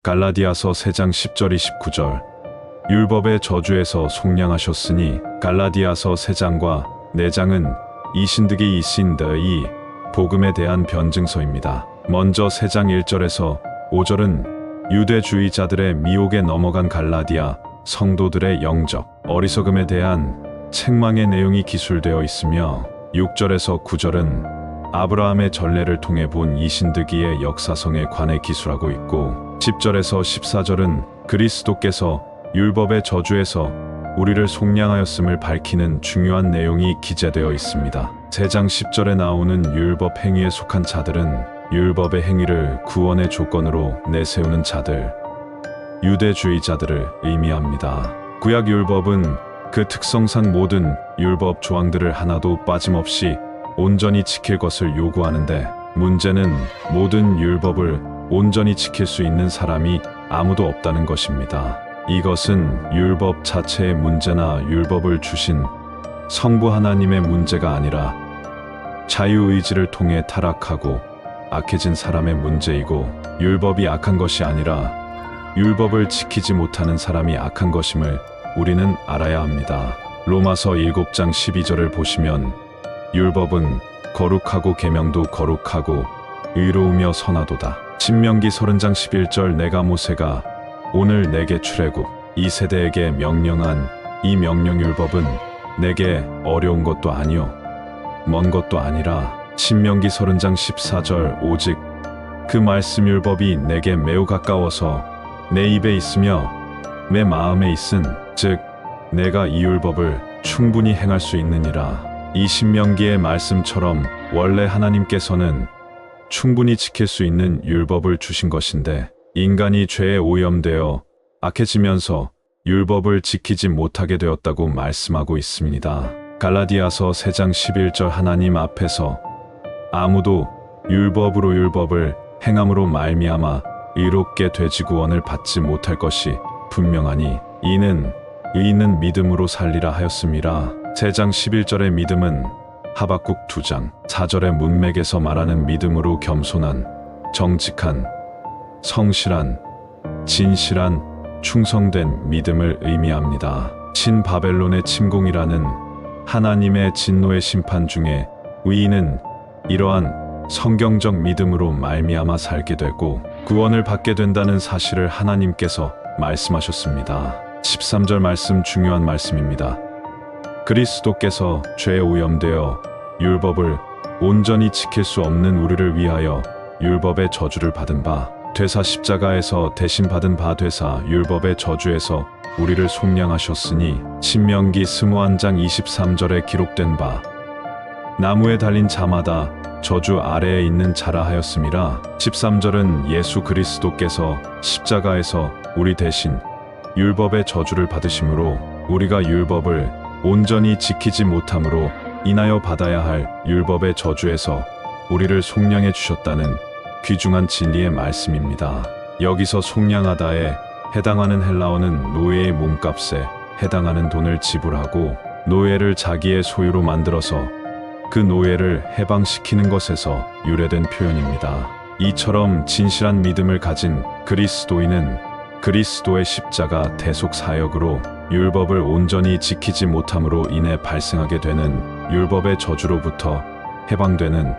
갈라디아서 3장 10절 29절 율법의 저주에서 속량하셨으니 갈라디아서 3장과 4장은 이 신득이 이신더이 복음에 대한 변증서입니다. 먼저 3장 1절에서 5절은 유대주의자들의 미혹에 넘어간 갈라디아 성도들의 영적 어리석음에 대한 책망의 내용이 기술되어 있으며 6절에서 9절은 아브라함의 전례를 통해 본 이신득이의 역사성에 관해 기술하고 있고 10절에서 14절은 그리스도께서 율법의 저주에서 우리를 속량하였음을 밝히는 중요한 내용이 기재되어 있습니다. 3장 10절에 나오는 율법 행위에 속한 자들은 율법의 행위를 구원의 조건으로 내세우는 자들, 유대주의자들을 의미합니다. 구약 율법은 그 특성상 모든 율법 조항들을 하나도 빠짐없이 온전히 지킬 것을 요구하는데 문제는 모든 율법을 온전히 지킬 수 있는 사람이 아무도 없다는 것입니다. 이것은 율법 자체의 문제나 율법을 주신 성부 하나님의 문제가 아니라 자유의지를 통해 타락하고 악해진 사람의 문제이고 율법이 악한 것이 아니라 율법을 지키지 못하는 사람이 악한 것임을 우리는 알아야 합니다. 로마서 7장 12절을 보시면 율법은 거룩하고 계명도 거룩하고 의로우며 선하도다. 신명기 30장 11절 내가 모세가 오늘 내게 출애굽 이 세대에게 명령한 이 명령율법은 내게 어려운 것도 아니요 먼 것도 아니라 신명기 30장 14절 오직 그 말씀율법이 내게 매우 가까워서 내 입에 있으며 내 마음에 있은 즉 내가 이 율법을 충분히 행할 수 있느니라. 이 신명기의 말씀처럼 원래 하나님께서는 충분히 지킬 수 있는 율법을 주신 것인데 인간이 죄에 오염되어 악해지면서 율법을 지키지 못하게 되었다고 말씀하고 있습니다. 갈라디아서 3장 11절 하나님 앞에서 아무도 율법으로 율법을 행함으로 말미암아 의롭게 되지 구원을 받지 못할 것이 분명하니 이는 의인은 믿음으로 살리라 하였음이라. 3장 11절의 믿음은 하박국 2장 4절의 문맥에서 말하는 믿음으로 겸손한, 정직한, 성실한, 진실한, 충성된 믿음을 의미합니다. 신바벨론의 침공이라는 하나님의 진노의 심판 중에 의인은 이러한 성경적 믿음으로 말미암아 살게 되고 구원을 받게 된다는 사실을 하나님께서 말씀하셨습니다. 13절 말씀 중요한 말씀입니다. 그리스도께서 죄에 오염되어 율법을 온전히 지킬 수 없는 우리를 위하여 율법의 저주를 받은 바 되사 십자가에서 대신 받은 바 되사 율법의 저주에서 우리를 속량하셨으니 신명기 21장 23절에 기록된 바 나무에 달린 자마다 저주 아래에 있는 자라 하였음이라. 13절은 예수 그리스도께서 십자가에서 우리 대신 율법의 저주를 받으심으로 우리가 율법을 온전히 지키지 못함으로 인하여 받아야 할 율법의 저주에서 우리를 속량해 주셨다는 귀중한 진리의 말씀입니다. 여기서 속량하다에 해당하는 헬라어는 노예의 몸값에 해당하는 돈을 지불하고 노예를 자기의 소유로 만들어서 그 노예를 해방시키는 것에서 유래된 표현입니다. 이처럼 진실한 믿음을 가진 그리스도인은 그리스도의 십자가 대속 사역으로 율법을 온전히 지키지 못함으로 인해 발생하게 되는 율법의 저주로부터 해방되는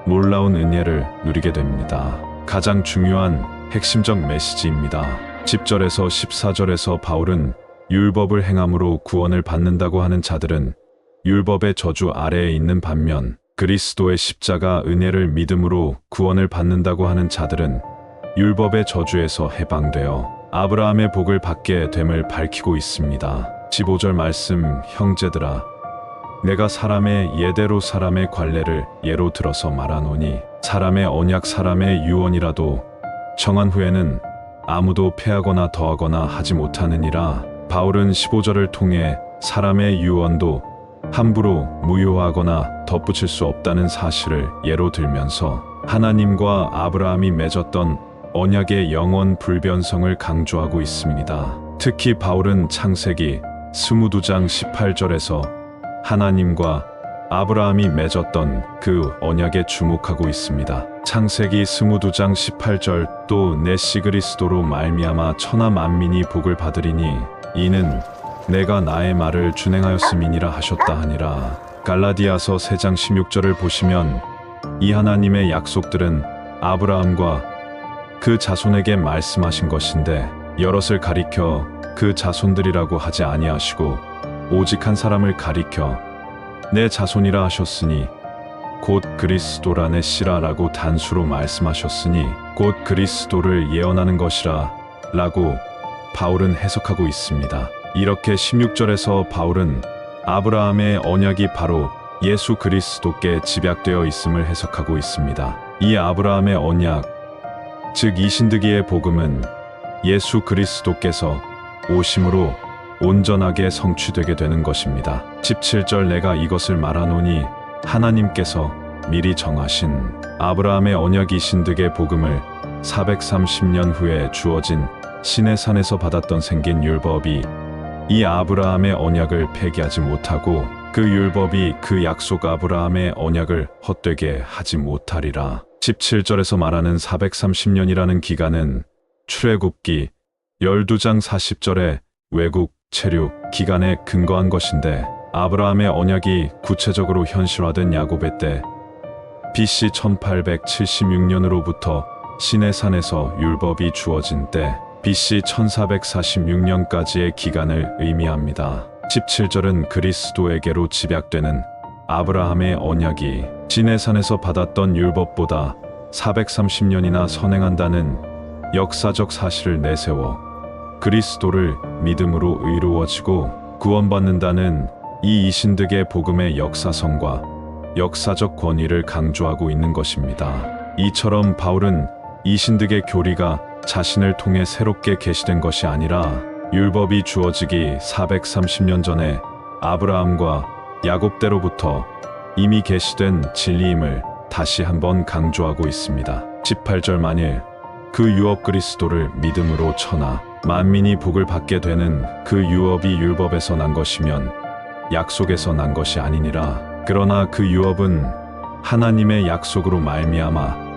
놀라운 은혜를 누리게 됩니다. 가장 중요한 핵심적 메시지입니다. 10절에서 14절에서 바울은 율법을 행함으로 구원을 받는다고 하는 자들은 율법의 저주 아래에 있는 반면 그리스도의 십자가 은혜를 믿음으로 구원을 받는다고 하는 자들은 율법의 저주에서 해방되어 아브라함의 복을 받게 됨을 밝히고 있습니다. 15절 말씀 형제들아 내가 사람의 예대로 사람의 관례를 예로 들어서 말하노니 사람의 언약 사람의 유언이라도 정한 후에는 아무도 폐하거나 더하거나 하지 못하느니라. 바울은 15절을 통해 사람의 유언도 함부로 무효하거나 덧붙일 수 없다는 사실을 예로 들면서 하나님과 아브라함이 맺었던 언약의 영원 불변성을 강조하고 있습니다. 특히 바울은 창세기 22장 18절에서 하나님과 아브라함이 맺었던 그 언약에 주목하고 있습니다. 창세기 22장 18절 또 내시 그리스도로 말미암아 천하 만민이 복을 받으리니 이는 내가 나의 말을 준행하였음이니라 하셨다 하니라. 갈라디아서 3장 16절을 보시면 이 하나님의 약속들은 아브라함과 그 자손에게 말씀하신 것인데 여럿을 가리켜 그 자손들이라고 하지 아니하시고 오직 한 사람을 가리켜 내 자손이라 하셨으니 곧 그리스도라 내시라라고 단수로 말씀하셨으니 곧 그리스도를 예언하는 것이라 라고 바울은 해석하고 있습니다. 이렇게 16절에서 바울은 아브라함의 언약이 바로 예수 그리스도께 집약되어 있음을 해석하고 있습니다. 이 아브라함의 언약, 즉 이신득이의 복음은 예수 그리스도께서 오심으로 온전하게 성취되게 되는 것입니다. 17절 내가 이것을 말하노니 하나님께서 미리 정하신 아브라함의 언약 이신득의 복음을 430년 후에 주어진 시내산에서 받았던 생긴 율법이 이 아브라함의 언약을 폐기하지 못하고 그 율법이 그 약속 아브라함의 언약을 헛되게 하지 못하리라. 17절에서 말하는 430년이라는 기간은 출애굽기 12장 40절의 외국 체류 기간에 근거한 것인데 아브라함의 언약이 구체적으로 현실화된 야곱의 때 BC 1876년으로부터 시내산에서 율법이 주어진 때 BC 1446년까지의 기간을 의미합니다. 17절은 그리스도에게로 집약되는 아브라함의 언약이 시내산에서 받았던 율법보다 430년이나 선행한다는 역사적 사실을 내세워 그리스도를 믿음으로 의로워지고 구원받는다는 이 이신득의 복음의 역사성과 역사적 권위를 강조하고 있는 것입니다. 이처럼 바울은 이신득의 교리가 자신을 통해 새롭게 계시된 것이 아니라 율법이 주어지기 430년 전에 아브라함과 야곱 때로부터 이미 계시된 진리임을 다시 한번 강조하고 있습니다. 18절 만일 그 유업 그리스도를 믿음으로 천하 만민이 복을 받게 되는 그 유업이 율법에서 난 것이면 약속에서 난 것이 아니니라. 그러나 그 유업은 하나님의 약속으로 말미암아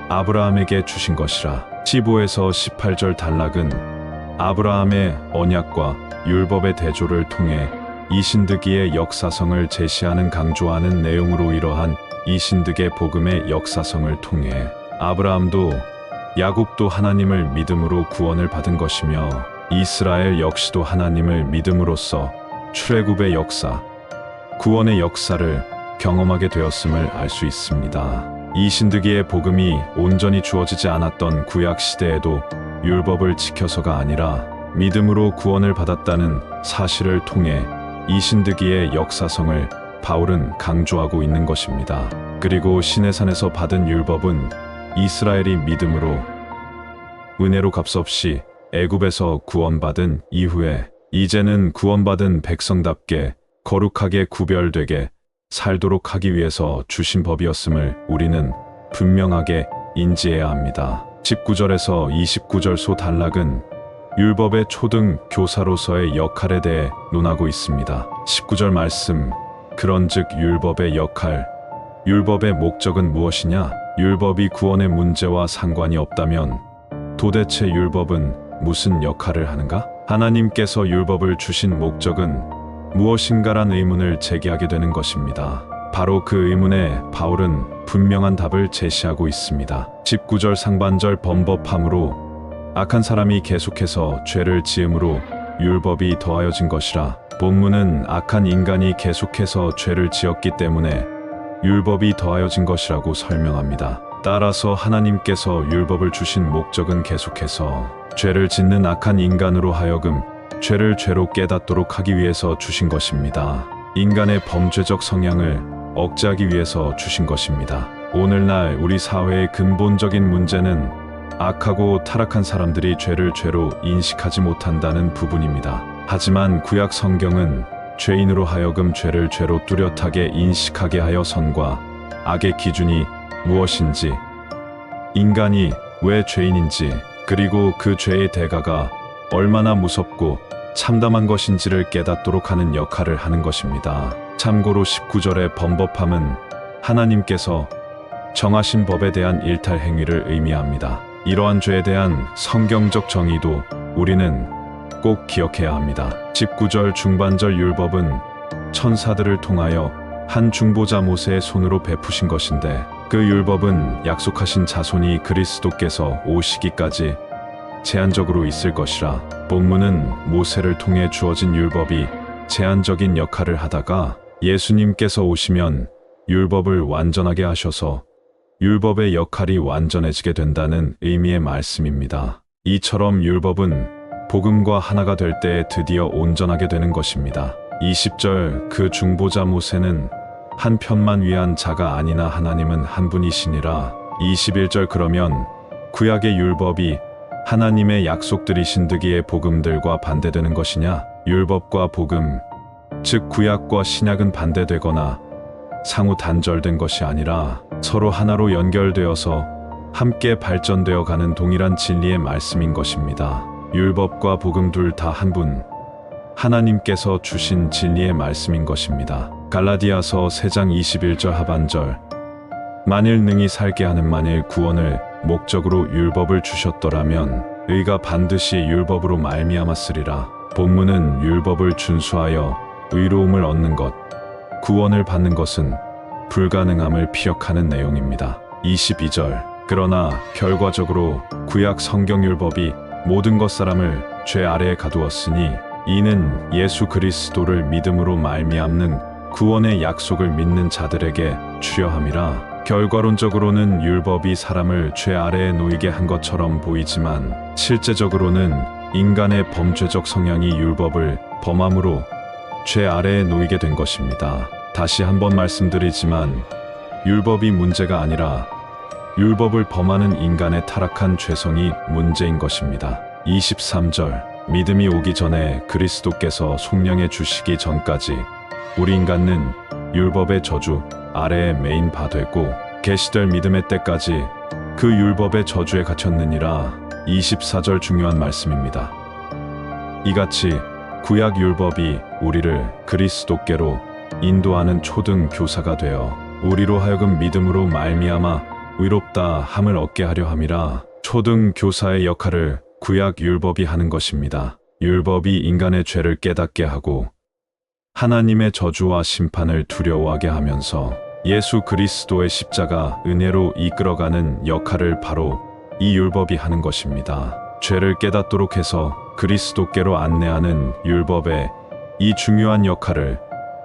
아브라함에게 주신 것이라. 15에서 18절 단락은 아브라함의 언약과 율법의 대조를 통해 이신득이의 역사성을 제시하는 강조하는 내용으로 이러한 이신득의 복음의 역사성을 통해 아브라함도 야곱도 하나님을 믿음으로 구원을 받은 것이며 이스라엘 역시도 하나님을 믿음으로써 출애굽의 역사, 구원의 역사를 경험하게 되었음을 알 수 있습니다. 이신득이의 복음이 온전히 주어지지 않았던 구약 시대에도 율법을 지켜서가 아니라 믿음으로 구원을 받았다는 사실을 통해 이신득이의 역사성을 바울은 강조하고 있는 것입니다. 그리고 시내산에서 받은 율법은 이스라엘이 믿음으로 은혜로 값없이 애굽에서 구원받은 이후에 이제는 구원받은 백성답게 거룩하게 구별되게 살도록 하기 위해서 주신 법이었음을 우리는 분명하게 인지해야 합니다. 19절에서 29절 소 단락은 율법의 초등 교사로서의 역할에 대해 논하고 있습니다. 19절 말씀 그런즉 율법의 역할, 율법의 목적은 무엇이냐? 율법이 구원의 문제와 상관이 없다면 도대체 율법은 무슨 역할을 하는가? 하나님께서 율법을 주신 목적은 무엇인가란 의문을 제기하게 되는 것입니다. 바로 그 의문에 바울은 분명한 답을 제시하고 있습니다. 19절 상반절 범법함으로 악한 사람이 계속해서 죄를 지음으로 율법이 더하여진 것이라. 본문은 악한 인간이 계속해서 죄를 지었기 때문에 율법이 더하여진 것이라고 설명합니다. 따라서 하나님께서 율법을 주신 목적은 계속해서 죄를 짓는 악한 인간으로 하여금 죄를 죄로 깨닫도록 하기 위해서 주신 것입니다. 인간의 범죄적 성향을 억제하기 위해서 주신 것입니다. 오늘날 우리 사회의 근본적인 문제는 악하고 타락한 사람들이 죄를 죄로 인식하지 못한다는 부분입니다. 하지만 구약 성경은 죄인으로 하여금 죄를 죄로 뚜렷하게 인식하게 하여 선과 악의 기준이 무엇인지, 인간이 왜 죄인인지, 그리고 그 죄의 대가가 얼마나 무섭고 참담한 것인지를 깨닫도록 하는 역할을 하는 것입니다. 참고로 19절의 범법함은 하나님께서 정하신 법에 대한 일탈 행위를 의미합니다. 이러한 죄에 대한 성경적 정의도 우리는 꼭 기억해야 합니다. 19절 중반절 율법은 천사들을 통하여 한 중보자 모세의 손으로 베푸신 것인데, 그 율법은 약속하신 자손이 그리스도께서 오시기까지 제한적으로 있을 것이라, 본문은 모세를 통해 주어진 율법이 제한적인 역할을 하다가 예수님께서 오시면 율법을 완전하게 하셔서 율법의 역할이 완전해지게 된다는 의미의 말씀입니다. 이처럼 율법은 복음과 하나가 될 때 드디어 온전하게 되는 것입니다. 20절 그 중보자 모세는 한 편만 위한 자가 아니나 하나님은 한 분이시니라. 21절 그러면 구약의 율법이 하나님의 약속들이신 득이의 복음들과 반대되는 것이냐? 율법과 복음, 즉 구약과 신약은 반대되거나 상호 단절된 것이 아니라 서로 하나로 연결되어서 함께 발전되어 가는 동일한 진리의 말씀인 것입니다. 율법과 복음 둘 다 한 분, 하나님께서 주신 진리의 말씀인 것입니다. 갈라디아서 3장 21절 하반절 만일 능히 살게 하는 만일 구원을 목적으로 율법을 주셨더라면 의가 반드시 율법으로 말미암았으리라. 본문은 율법을 준수하여 의로움을 얻는 것, 구원을 받는 것은 불가능함을 피력하는 내용입니다. 22절 그러나 결과적으로 구약 성경 율법이 모든 것 사람을 죄 아래에 가두었으니 이는 예수 그리스도를 믿음으로 말미암는 구원의 약속을 믿는 자들에게 주려함이라. 결과론적으로는 율법이 사람을 죄 아래에 놓이게 한 것처럼 보이지만 실제적으로는 인간의 범죄적 성향이 율법을 범함으로 죄 아래에 놓이게 된 것입니다. 다시 한번 말씀드리지만 율법이 문제가 아니라 율법을 범하는 인간의 타락한 죄성이 문제인 것입니다. 23절 믿음이 오기 전에 그리스도께서 속량해 주시기 전까지 우리 인간은 율법의 저주 아래에 매인 바 됐고 계시될 믿음의 때까지 그 율법의 저주에 갇혔느니라. 24절 중요한 말씀입니다. 이같이 구약 율법이 우리를 그리스도께로 인도하는 초등 교사가 되어 우리로 하여금 믿음으로 말미암아 의롭다 함을 얻게 하려 함이라. 초등 교사의 역할을 구약 율법이 하는 것입니다. 율법이 인간의 죄를 깨닫게 하고 하나님의 저주와 심판을 두려워하게 하면서 예수 그리스도의 십자가 은혜로 이끌어가는 역할을 바로 이 율법이 하는 것입니다. 죄를 깨닫도록 해서 그리스도께로 안내하는 율법의 이 중요한 역할을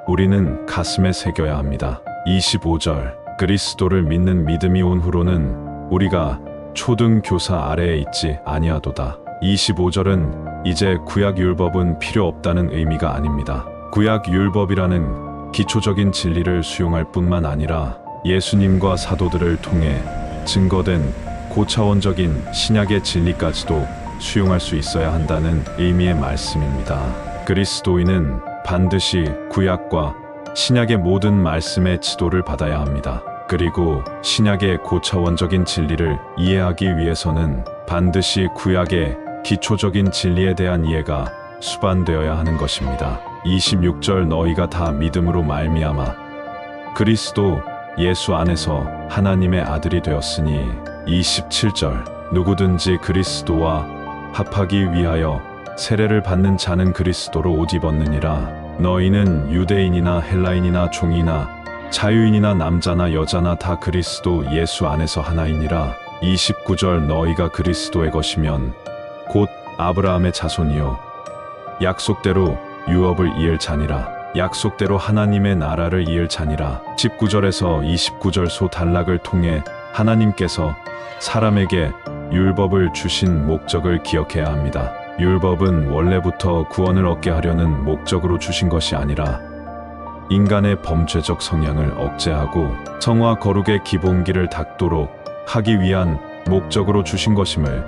우리는 가슴에 새겨야 합니다. 25절 그리스도를 믿는 믿음이 온 후로는 우리가 초등 교사 아래에 있지 아니하도다. 25절은 이제 구약 율법은 필요 없다는 의미가 아닙니다. 구약 율법이라는 기초적인 진리를 수용할 뿐만 아니라 예수님과 사도들을 통해 증거된 고차원적인 신약의 진리까지도 수용할 수 있어야 한다는 의미의 말씀입니다. 그리스도인은 반드시 구약과 신약의 모든 말씀의 지도를 받아야 합니다. 그리고 신약의 고차원적인 진리를 이해하기 위해서는 반드시 구약의 기초적인 진리에 대한 이해가 수반되어야 하는 것입니다. 26절 너희가 다 믿음으로 말미암아 그리스도 예수 안에서 하나님의 아들이 되었으니. 27절 누구든지 그리스도와 합하기 위하여 세례를 받는 자는 그리스도로 옷 입었느니라. 너희는 유대인이나 헬라인이나 종이나 자유인이나 남자나 여자나 다 그리스도 예수 안에서 하나이니라. 29절 너희가 그리스도의 것이면 곧 아브라함의 자손이요 약속대로 유업을 이을 자니라. 약속대로 하나님의 나라를 이을 자니라. 19절에서 29절 소 단락을 통해 하나님께서 사람에게 율법을 주신 목적을 기억해야 합니다. 율법은 원래부터 구원을 얻게 하려는 목적으로 주신 것이 아니라 인간의 범죄적 성향을 억제하고 성화 거룩의 기본기를 닦도록 하기 위한 목적으로 주신 것임을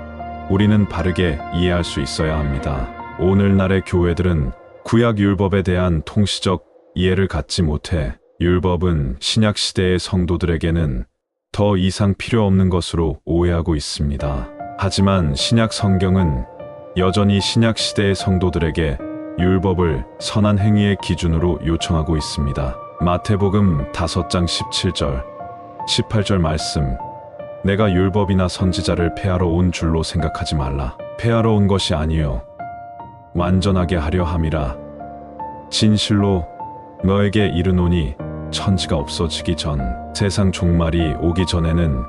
우리는 바르게 이해할 수 있어야 합니다. 오늘날의 교회들은 구약 율법에 대한 통시적 이해를 갖지 못해 율법은 신약 시대의 성도들에게는 더 이상 필요 없는 것으로 오해하고 있습니다. 하지만 신약 성경은 여전히 신약 시대의 성도들에게 율법을 선한 행위의 기준으로 요청하고 있습니다. 마태복음 5장 17절, 18절 말씀. 내가 율법이나 선지자를 폐하러 온 줄로 생각하지 말라. 폐하러 온 것이 아니요 완전하게 하려 함이라. 진실로 너에게 이르노니 천지가 없어지기 전, 세상 종말이 오기 전에는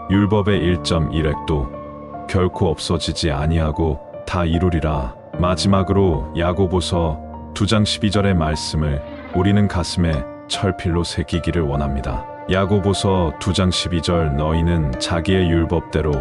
율법의 1.1획도 결코 없어지지 아니하고 다 이루리라. 마지막으로 야고보서 2장 12절의 말씀을 우리는 가슴에 철필로 새기기를 원합니다. 야고보서 2장 12절. 너희는 자기의 율법대로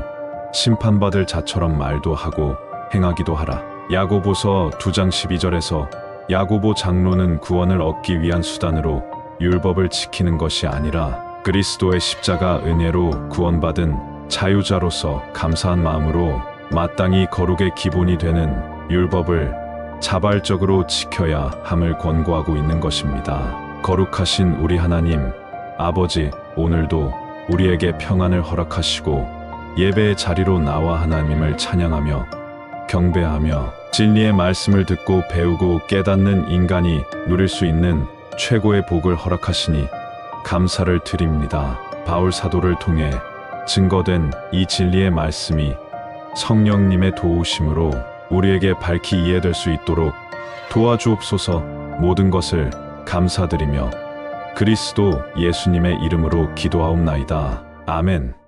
심판받을 자처럼 말도 하고 행하기도 하라. 야고보서 2장 12절에서 야고보 장로는 구원을 얻기 위한 수단으로 율법을 지키는 것이 아니라 그리스도의 십자가 은혜로 구원받은 자유자로서 감사한 마음으로 마땅히 거룩의 기본이 되는 율법을 자발적으로 지켜야 함을 권고하고 있는 것입니다. 거룩하신 우리 하나님 아버지, 오늘도 우리에게 평안을 허락하시고 예배의 자리로 나와 하나님을 찬양하며 경배하며 진리의 말씀을 듣고 배우고 깨닫는 인간이 누릴 수 있는 최고의 복을 허락하시니 감사를 드립니다. 바울 사도를 통해 증거된 이 진리의 말씀이 성령님의 도우심으로 우리에게 밝히 이해될 수 있도록 도와주옵소서. 모든 것을 감사드리며 그리스도 예수님의 이름으로 기도하옵나이다. 아멘.